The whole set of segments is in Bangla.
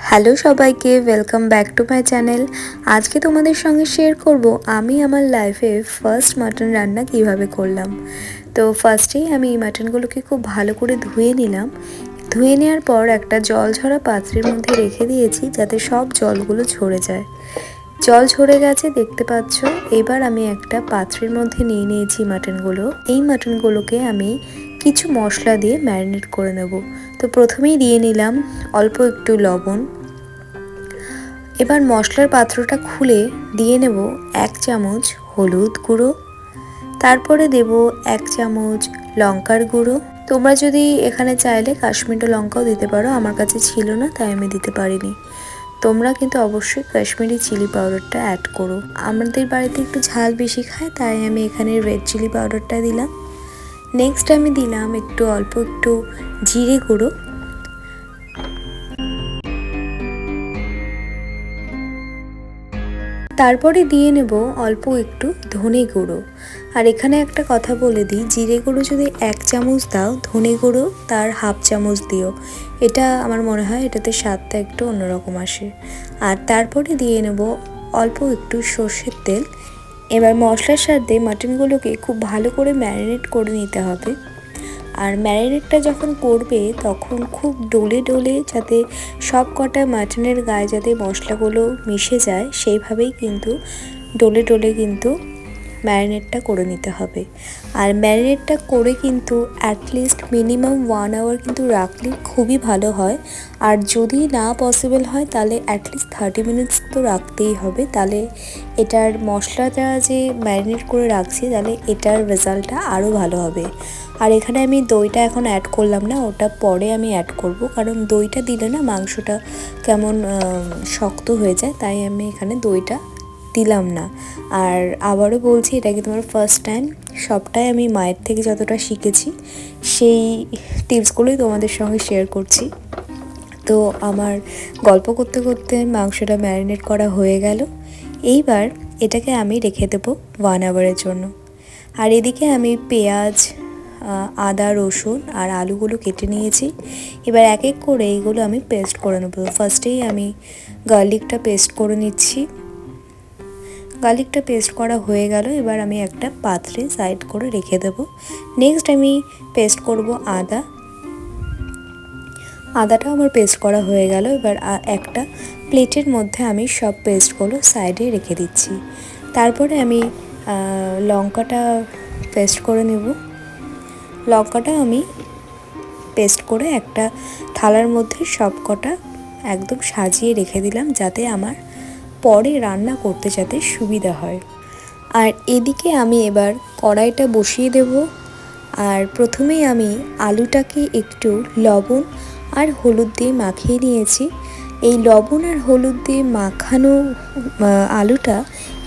হ্যালো সবাইকে, welcome back to my channel. আজকে তোমাদের সঙ্গে শেয়ার করব আমি আমার লাইফে ফার্স্ট মাটন রান্না কিভাবে করলাম। তো ফার্স্টেই আমি এই মাটনগুলোকে খুব ভালো করে ধুয়ে নিলাম। ধুয়ে নেওয়ার পর একটা জল ঝরা পাত্রের মধ্যে রেখে দিয়েছি যাতে সব জলগুলো ঝরে যায়। জল ঝরে গেছে দেখতে পাচ্ছ। এবার আমি একটা পাত্রের মধ্যে নিয়ে নিয়েছি মাটনগুলো। এই মাটনগুলোকে আমি কিছু মশলা দিয়ে ম্যারিনেট করে নেব। তো প্রথমেই দিয়ে নিলাম অল্প একটু লবণ। এবার মশলার পাত্রটা খুলে দিয়ে নেব 1 চামচ হলুদ গুঁড়ো, তারপরে দেব 1 চামচ লঙ্কার গুঁড়ো। তোমরা যদি এখানে চাইলে কাশ্মীরি লঙ্কাও দিতে পারো, আমার কাছে ছিল না তাই আমি দিতে পারিনি। তোমরা কিন্তু অবশ্যই কাশ্মীরি চিলি পাউডারটা অ্যাড করো। আমাদের বাড়িতে একটু ঝাল বেশি খায় তাই আমি এখানে রেড চিলি পাউডারটা দিলাম। নেক্সট আমি দিলাম অল্প একটু জিরে গুঁড়ো, তারপরে দিয়ে নেব অল্প একটু ধনে গুঁড়ো। আর এখানে একটা কথা বলে দিই, জিরে গুঁড়ো যদি 1 চামচ দাও, ধনে গুঁড়ো তার হাফ চামচ দিও। এটা আমার মনে হয় এটাতে স্বাদটা একটু অন্যরকম আসে। আর তারপরে দিয়ে নেব অল্প একটু সর্ষের তেল। এবার মশলার সাথে মাটনগুলোকে খুব ভালো করে ম্যারিনেট করে নিতে হবে। আর ম্যারিনেটটা যখন করবে তখন খুব ডলে ডলে যাতে সব কটা মাটনের গায়ে যাতে মশলাগুলো মিশে যায় সেইভাবেই কিন্তু ডলে ডলে কিন্তু ম্যারিনেটটা করে নিতে হবে। আর ম্যারিনেটটা করে কিন্তু অ্যাটলিস্ট মিনিমাম 1 আওয়ার কিন্তু রাখলে খুবই ভালো হয়। আর যদি না পসিবল হয় তাহলে অ্যাটলিস্ট 30 মিনিটস তো রাখতেই হবে, তাহলে এটার মশলাটা যে ম্যারিনেট করে রাখছি তাহলে এটার রেজাল্টটা আরও ভালো হবে। আর এখানে আমি দইটা এখন অ্যাড করলাম না, ওটা পরে আমি অ্যাড করব, কারণ দইটা দিলে না মাংসটা কেমন শক্ত হয়ে যায়, তাই আমি এখানে দইটা দিলাম না। আর আবারও বলছি, এটা কি তোমার ফার্স্ট টাইম, সবটাই আমি মায়ের থেকে যতটা শিখেছি সেই টিপসগুলোই তোমাদের সঙ্গে শেয়ার করছি। তো আমার গল্প করতে করতে মাংসটা ম্যারিনেট করা হয়ে গেল। এইবার এটাকে আমি রেখে দেবো 1 আওয়ারের জন্য। আর এদিকে আমি পেঁয়াজ, আদা, রসুন আর আলুগুলো কেটে নিয়েছি। এবার এক এক করে এইগুলো আমি পেস্ট করে নেব। ফার্স্টেই আমি গার্লিকটা পেস্ট করে নিচ্ছি। গার্লিকটা পেস্ট করা হয়ে গেল, এবার আমি একটা পাত্রে সাইড করে রেখে দেব। নেক্সট আমি পেস্ট করব আদাটাও আমার পেস্ট করা হয়ে গেল। এবার একটা প্লেটের মধ্যে আমি সব পেস্টগুলো সাইডে রেখে দিচ্ছি। তারপরে আমি লঙ্কাটা পেস্ট করে নেব। লঙ্কাটা আমি পেস্ট করে একটা থালার মধ্যে সব কটা একদম সাজিয়ে রেখে দিলাম, যাতে আমার পরে রান্না করতে যাতে সুবিধা হয়। আর এদিকে আমি এবার কড়াইটা বসিয়ে দেব। আর প্রথমেই আমি আলুটাকে একটু লবণ আর হলুদ দিয়ে মাখিয়ে নিয়েছি। এই লবণ আর হলুদ দিয়ে মাখানো আলুটা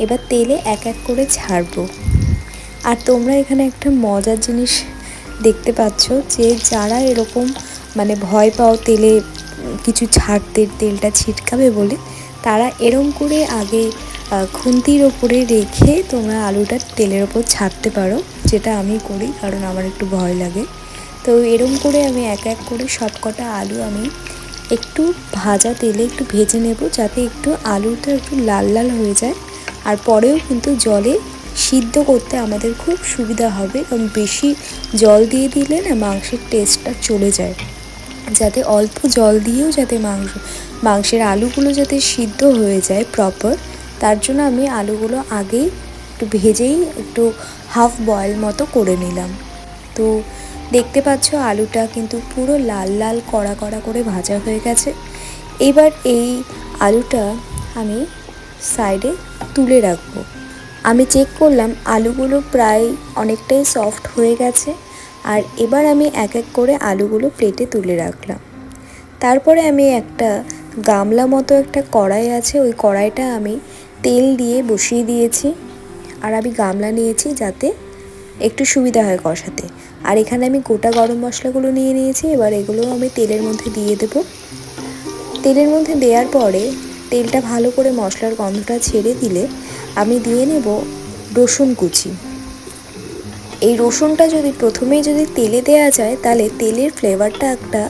এবার তেলে এক এক করে ছাড়বো। আর তোমরা এখানে একটা মজার জিনিস দেখতে পাচ্ছ, যে যারা এরকম ভয় পাও তেলে কিছু ছাড়তে, তেলটা ছিটকাবে বলে, তারা এরম করে আগে খুন্তির ওপরে রেখে তোমরা আলুটা তেলের ওপর ছাড়তে পারো, যেটা আমি করি কারণ আমার একটু ভয় লাগে। তো এরম করে আমি এক এক করে সব কটা আলু আমি একটু ভাজা তেলে একটু ভেজে নেব, যাতে একটু আলুটা একটু লাল লাল হয়ে যায়। আর পরেও কিন্তু জলে সিদ্ধ করতে আমাদের খুব সুবিধা হবে, কারণ বেশি জল দিয়ে দিলে না মাংসের টেস্টটা চলে যায়। যাতে অল্প জল দিয়েও যাতে মাংসের আলুগুলো যাতে সিদ্ধ হয়ে যায় প্রপার, তার জন্য আমি আলুগুলো আগেই একটু ভেজেই একটু হাফ বয়েল মতো করে নিলাম। তো দেখতে পাচ্ছ আলুটা কিন্তু পুরো লাল লাল কড়া কড়া করে ভাজা হয়ে গেছে। এবার এই আলুটা আমি সাইডে তুলে রাখবো। আমি চেক করলাম আলুগুলো প্রায় অনেকটাই সফট হয়ে গেছে। আর এবার আমি এক এক করে আলুগুলো প্লেটে তুলে রাখলাম। তারপরে আমি একটা গামলা মতো একটা কড়াই আছে, ওই কড়াইটা আমি তেল দিয়ে বসিয়ে দিয়েছি। আর আমি গামলা নিয়েছি যাতে একটু সুবিধা হয় কষাতে। আর এখানে আমি গোটা গরম মশলাগুলো নিয়ে নিয়েছি। এবার এগুলো আমি তেলের মধ্যে দিয়ে দেব। তেলের মধ্যে দেওয়ার পরে তেলটা ভালো করে মশলার গন্ধটা ছেড়ে দিলে আমি দিয়ে নেব রসুন কুচি। এই রসুনটা প্রথমেই যদি তেলে দেওয়া যায় তাহলে তেলের ফ্লেভারটা একটা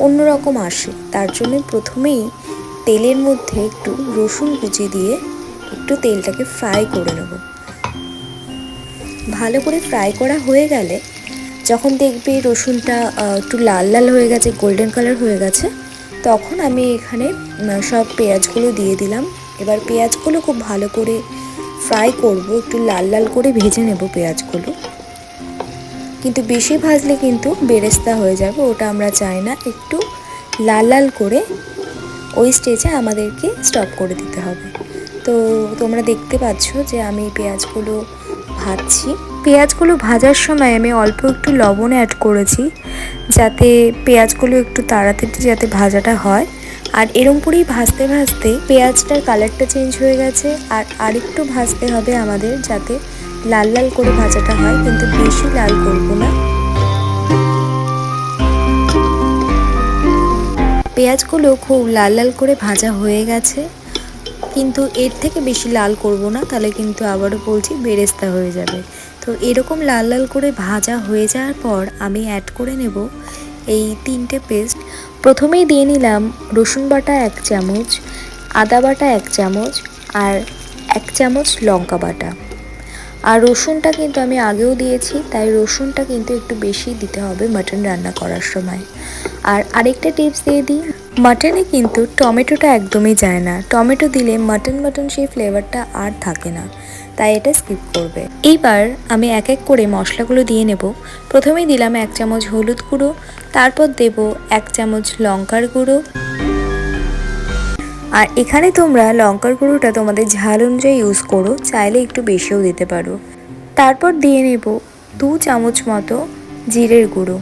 অন্যরকম আসে, তার জন্য প্রথমেই তেলের মধ্যে একটু রসুন কুচি দিয়ে একটু তেলটাকে ফ্রাই করে নেব। ভালো করে ফ্রাই করা হয়ে গেলে যখন দেখবে রসুনটা একটু লাল লাল হয়ে গেছে, গোল্ডেন কালার হয়ে গেছে, তখন আমি এখানে সব পেঁয়াজগুলো দিয়ে দিলাম। এবার পেঁয়াজগুলো খুব ভালো করে ফ্রাই করব, একটু লাল লাল করে ভেজে নেব পেঁয়াজগুলো। কিন্তু বেশি ভাজলে কিন্তু বেরেস্তা হয়ে যাবে, ওটা আমরা চাই না। একটু লাল লাল করে ওই স্টেজে আমাদেরকে স্টপ করে দিতে হবে। তো তোমরা দেখতে পাচ্ছ যে আমি পেঁয়াজগুলো ভাজছি। পেঁয়াজগুলো ভাজার সময় আমি অল্প একটু লবণ অ্যাড করেছি, যাতে পেঁয়াজগুলো একটু তাড়াতাড়ি যাতে ভাজাটা হয়। আর এরম করেই ভাজতে ভাজতে পেঁয়াজটার কালারটা চেঞ্জ হয়ে গেছে। আর আরেকটু ভাজতে হবে আমাদের, যাতে লাল লাল করে ভাজাটা হয়, কিন্তু বেশি লাল করবো না। পেঁয়াজগুলো খুব লাল লাল করে ভাজা হয়ে গেছে, কিন্তু এর থেকে বেশি লাল করব না, তাহলে কিন্তু আবারও বলছি বেরেস্তা হয়ে যাবে। তো এরকম লাল লাল করে ভাজা হয়ে যাওয়ার পর আমি অ্যাড করে নেব এই 3টে পেস্ট। প্রথমেই দিয়ে নিলাম রসুন বাটা 1 চামচ, আদা বাটা 1 চামচ, আর 1 চামচ লঙ্কা বাটা। আর রসুনটা কিন্তু আমি আগেও দিয়েছি, তাই রসুনটা কিন্তু একটু বেশি দিতে হবে মাটন রান্না করার সময়। আর আরেকটা টিপস দিয়ে দিই, মাটনে কিন্তু টমেটোটা একদমই যায় না। টমেটো দিলে মাটন সেই ফ্লেভারটা আর থাকে না, তাই এটা স্কিপ করবে। এইবার আমি এক এক করে মশলাগুলো দিয়ে নেব। প্রথমেই দিলাম 1 চামচ হলুদ গুঁড়ো, তারপর দেব 1 চামচ লঙ্কার গুঁড়ো। আর এখানে তোমরা লঙ্কার গুঁড়োটা তোমাদের ঝাল অনুযায়ী ইউজ করো, চাইলে একটু বেশিও দিতে পারো। তারপর দিয়ে নেব 2 চামচ মতো জিরের গুঁড়ো।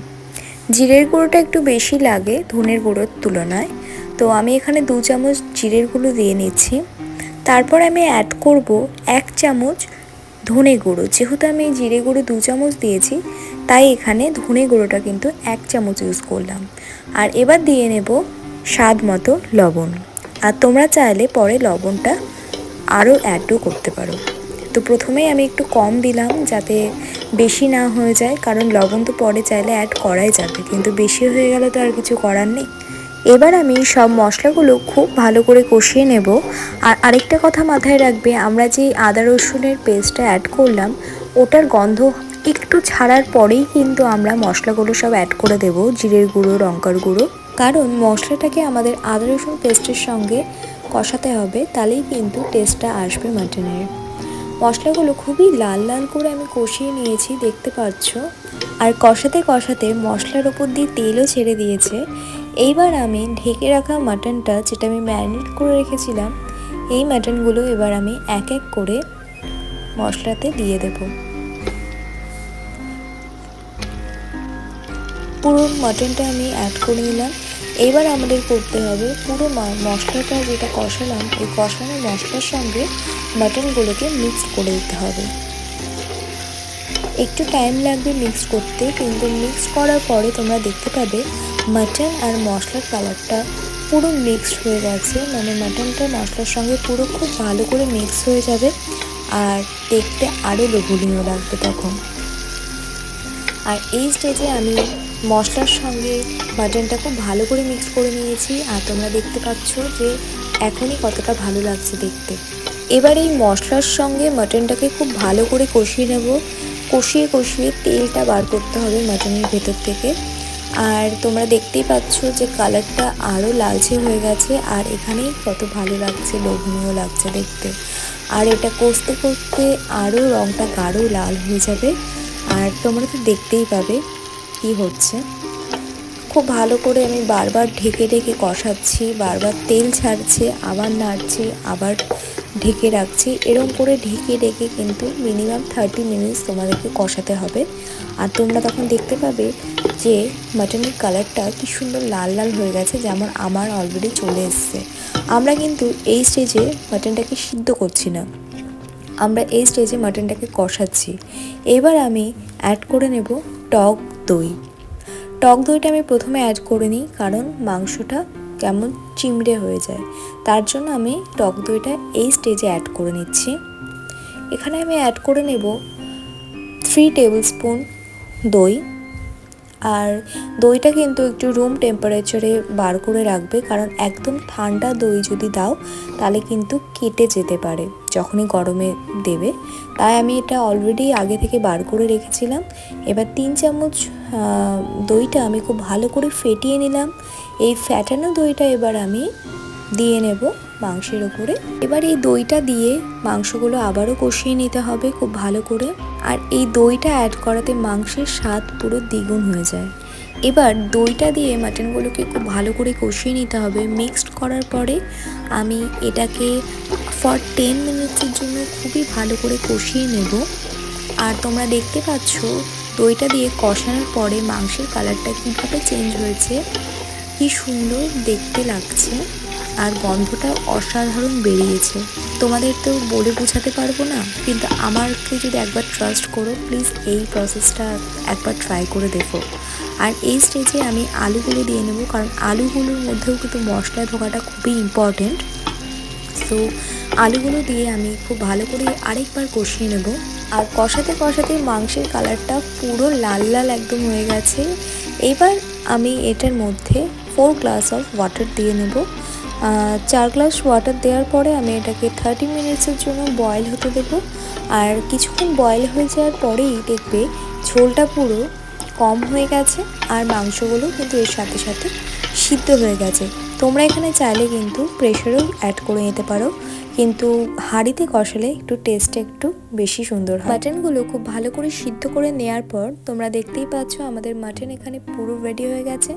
জিরের গুঁড়োটা একটু বেশি লাগে ধনের গুঁড়োর তুলনায়, তো আমি এখানে 2 চামচ জিরের গুঁড়ো দিয়ে নিচ্ছি। তারপর আমি অ্যাড করব 1 চামচ ধনে গুঁড়ো। যেহেতু আমি জিরে গুঁড়ো 2 চামচ দিয়েছি, তাই এখানে ধনে গুঁড়োটা কিন্তু 1 চামচ ইউজ করলাম। আর এবার দিয়ে নেব স্বাদ মতো লবণ। আর তোমরা চাইলে পরে লবণটা আরও অ্যাডও করতে পারো। তো প্রথমেই আমি একটু কম দিলাম, যাতে বেশি না হয়ে যায়, কারণ লবণ তো পরে চাইলে অ্যাড করাই যাবে, কিন্তু বেশি হয়ে গেলে তো আর কিছু করার নেই। এবার আমি সব মশলাগুলো খুব ভালো করে কষিয়ে নেব। আর আরেকটা কথা মাথায় রাখবে, আমরা যে আদা রসুনের পেস্টটা অ্যাড করলাম, ওটার গন্ধ একটু ছাড়ার পরেই কিন্তু আমরা মশলাগুলো সব অ্যাড করে দেব, জিরের গুঁড়ো, লঙ্কার গুঁড়ো। কারণ মশলাটাকে আমাদের আদা রসুন পেস্টের সঙ্গে কষাতে হবে, তাহলেই কিন্তু টেস্টটা আসবে মাটনের। মশলাগুলো খুবই লাল লাল করে আমি কষিয়ে নিয়েছি, দেখতে পাচ্ছ। আর কষাতে কষাতে মশলার ওপর দিয়ে তেলও ছেড়ে দিয়েছে। এইবার আমি ঢেকে রাখা মাটনটা, যেটা আমি ম্যারিনেট করে রেখেছিলাম, এই মাটনগুলো এবার আমি এক এক করে মশলাতে দিয়ে দেব। পুরো মাটনটা আমি অ্যাড করে নিলাম। এবার আমাদের করতে হবে পুরো মশলাটা যেটা কষালাম, ওই কষানো মশলার সঙ্গে মাটনগুলোকে মিক্স করে দিতে হবে। একটু টাইম লাগবে মিক্স করতে, কিন্তু মিক্স করার পরে তোমরা দেখতে পাবে মাটন আর মশলার কালারটা পুরো মিক্সড হয়ে গেছে। মানে মাটনটা মশলার সঙ্গে পুরো খুব ভালো করে মিক্স হয়ে যাবে, আর দেখতে আরও লোভনীয় লাগবে তখন। আর এই স্টেজে আমি মশলার সঙ্গে মাটনটা খুব ভালো করে মিক্স করে নিয়েছি, আর তোমরা দেখতে পাচ্ছ যে এখনই কতটা ভালো লাগছে দেখতে। এবার এই মশলার সঙ্গে মাটনটাকে খুব ভালো করে কষিয়ে নেব। কষিয়ে কষিয়ে তেলটা বার করতে হবে মাটনের ভেতর থেকে। আর তোমরা দেখতেই পাচ্ছ যে কালারটা আরও লালচে হয়ে গেছে, আর এখানেই কত ভালো লাগছে, লোভনীয় লাগছে দেখতে। আর এটা কষতে কষতে আরও রঙটা গাঢ় লাল হয়ে যাবে, আর তোমরা তো দেখতেই পাবে কি হচ্ছে। খুব ভালো করে আমি বারবার ঢেকে ঢেকে কষাচ্ছি, বারবার তেল ছাড়ছে, আবার নাড়ছি, আবার ঢেকে রাখছি। এরকম করে ঢেকে ঢেকে কিন্তু মিনিমাম 30 মিনিটস তোমাদেরকে কষাতে হবে। আর তোমরা তখন দেখতে পাবে যে মাটনের কালারটা কি সুন্দর লাল লাল হয়ে গেছে, যেমন আমার অলরেডি চলে এসছে। আমরা কিন্তু এই স্টেজে মাটনটাকে সিদ্ধ করছি না, আমরা এই স্টেজে মাটনটাকে কষাচ্ছি। এবার আমি অ্যাড করে নেব টক দই। টক দইটা আমি প্রথমে অ্যাড করে নিই, কারণ মাংসটা কেমন চিমড়ে হয়ে যায়, তার জন্য আমি টক দইটা এই স্টেজে অ্যাড করে নিচ্ছি। এখানে আমি অ্যাড করে নেব 3 টেবিল স্পুন দই। আর দইটা কিন্তু একটু রুম টেম্পারেচারে বার করে রাখবে, কারণ একদম ঠান্ডা দই যদি দাও তাহলে কিন্তু কেটে যেতে পারে যখনই গরমে দেবে। তাই আমি এটা অলরেডি আগে থেকে বার করে রেখেছিলাম। এবার 3 চামচ দইটা আমি খুব ভালো করে ফেটিয়ে নিলাম। এই ফ্যাটানো দইটা এবার আমি দিয়ে নেব মাংসের ওপরে। এবার এই দইটা দিয়ে মাংসগুলো আবারও কষিয়ে নিতে হবে খুব ভালো করে। আর এই দইটা অ্যাড করাতে মাংসের স্বাদ পুরো দ্বিগুণ হয়ে যায়। এবার দইটা দিয়ে মাটনগুলোকে খুব ভালো করে কষিয়ে নিতে হবে। মিক্সড করার পরে আমি এটাকে ফর 10 মিনিটসের জন্য খুবই ভালো করে কষিয়ে নেব। আর তোমরা দেখতে পাচ্ছ দইটা দিয়ে কষানোর পরে মাংসের কালারটা কীভাবে চেঞ্জ হয়েছে, কি সুন্দর দেখতে লাগছে, আর গন্ধটা অসাধারণ বেরিয়েছে। তোমাদের তো বলে বোঝাতে পারবো না, কিন্তু আমাকে যদি একবার ট্রাস্ট করো, প্লিজ এই প্রসেসটা একবার ট্রাই করে দেখো। আর এই স্টেজে আমি আলুগুলো দিয়ে নেব, কারণ আলুগুলোর মধ্যেও কিন্তু মশলা ঢোকাটা খুবই ইম্পর্টেন্ট। সো আলুগুলো দিয়ে আমি খুব ভালো করে আরেকবার কষিয়ে নেব। আর কষাতে কষাতে মাংসের কালারটা পুরো লাল লাল একদম হয়ে গেছে। এবার আমি এটার মধ্যে 4 গ্লাস অফ ওয়াটার দিয়ে নেব। 4 গ্লাস ওয়াটার দেওয়ার পরে আমি এটাকে 30 মিনিটসের জন্য বয়েল হতে দেব। আর কিছুক্ষণ বয়েল হয়ে যাওয়ার পরেই দেখবে ঝোলটা পুরো কম হয়ে গেছে, আর মাংসগুলো কিন্তু এর সাথে সাথে সিদ্ধ হয়ে গেছে। তোমরা এখানে চাইলে কিন্তু প্রেশারেও অ্যাড করে নিতে পারো, কিন্তু হাঁড়িতে কষালে একটু টেস্টটা একটু বেশি সুন্দর হয়। মাটনগুলো খুব ভালো করে সিদ্ধ করে নেওয়ার পর তোমরা দেখতেই পাচ্ছ আমাদের মাটন এখানে পুরো রেডি হয়ে গেছে।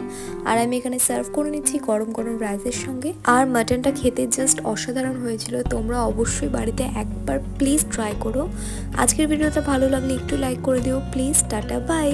আর আমি এখানে সার্ভ করে নিচ্ছি গরম গরম রাইসের সঙ্গে। আর মাটনটা খেতে জাস্ট অসাধারণ হয়েছিল। তোমরা অবশ্যই বাড়িতে একবার প্লিজ ট্রাই করো। আজকের ভিডিওটা ভালো লাগলে একটু লাইক করে দিও প্লিজ। Tata, by.